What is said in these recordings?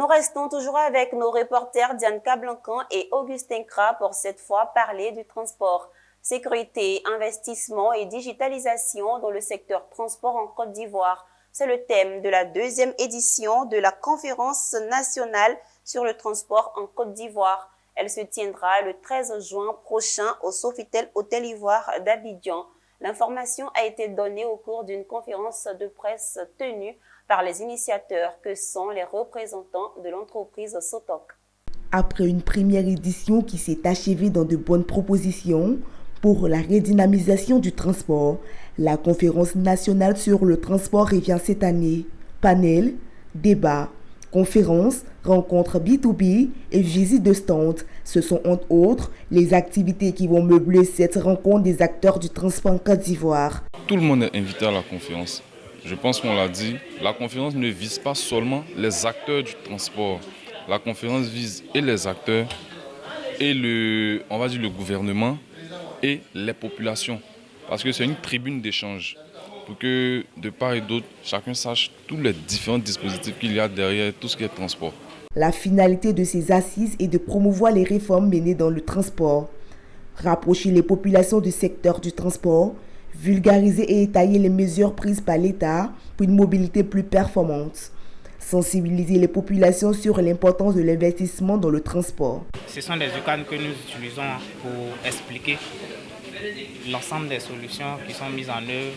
Nous restons toujours avec nos reporters Diane Cablancan et Augustin Kra pour cette fois parler du transport. Sécurité, investissement et digitalisation dans le secteur transport en Côte d'Ivoire. C'est le thème de la deuxième édition de la conférence nationale sur le transport en Côte d'Ivoire. Elle se tiendra le 13 juin prochain au Sofitel Hôtel Ivoire d'Abidjan. L'information a été donnée au cours d'une conférence de presse tenue par les initiateurs que sont les représentants de l'entreprise Sotoc. Après une première édition qui s'est achevée dans de bonnes propositions pour la redynamisation du transport, la conférence nationale sur le transport revient cette année. Panel, débats, conférences, rencontres B2B et visites de stands. Ce sont entre autres les activités qui vont meubler cette rencontre des acteurs du transport en Côte d'Ivoire. Tout le monde est invité à la conférence. Je pense qu'on l'a dit, la conférence ne vise pas seulement les acteurs du transport. La conférence vise et les acteurs et le gouvernement et les populations. Parce que c'est une tribune d'échange pour que de part et d'autre, chacun sache tous les différents dispositifs qu'il y a derrière tout ce qui est transport. La finalité de ces assises est de promouvoir les réformes menées dans le transport, rapprocher les populations du secteur du transport, vulgariser et étayer les mesures prises par l'État pour une mobilité plus performante, sensibiliser les populations sur l'importance de l'investissement dans le transport. Ce sont des UCAN que nous utilisons pour expliquer l'ensemble des solutions qui sont mises en œuvre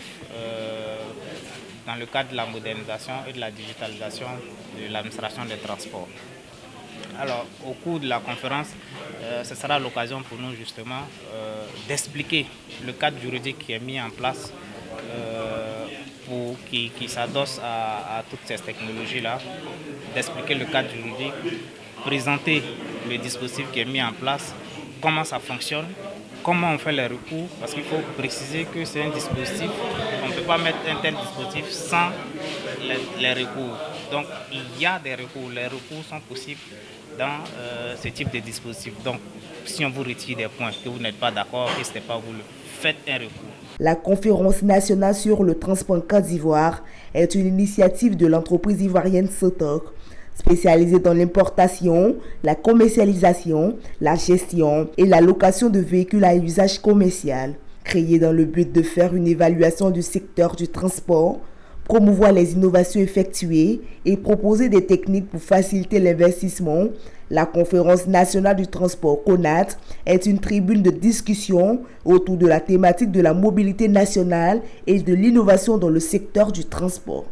dans le cadre de la modernisation et de la digitalisation de l'administration des transports. Alors, au cours de la conférence, ce sera l'occasion pour nous justement d'expliquer le cadre juridique qui est mis en place qui s'adosse à toutes ces technologies-là, d'expliquer le cadre juridique, présenter le dispositif qui est mis en place, comment ça fonctionne, comment on fait les recours, parce qu'il faut préciser que c'est un dispositif, on ne peut pas mettre un tel dispositif sans les recours. Donc il y a des recours, les recours sont possibles dans ce type de dispositif. Donc si on vous retire des points, que vous n'êtes pas d'accord, que ce n'est pas vous, faites un recours. La conférence nationale sur le transport en Côte d'Ivoire est une initiative de l'entreprise ivoirienne Sotoc, spécialisée dans l'importation, la commercialisation, la gestion et la location de véhicules à usage commercial. Créée dans le but de faire une évaluation du secteur du transport, promouvoir les innovations effectuées et proposer des techniques pour faciliter l'investissement, la Conférence nationale du transport CONAT est une tribune de discussion autour de la thématique de la mobilité nationale et de l'innovation dans le secteur du transport.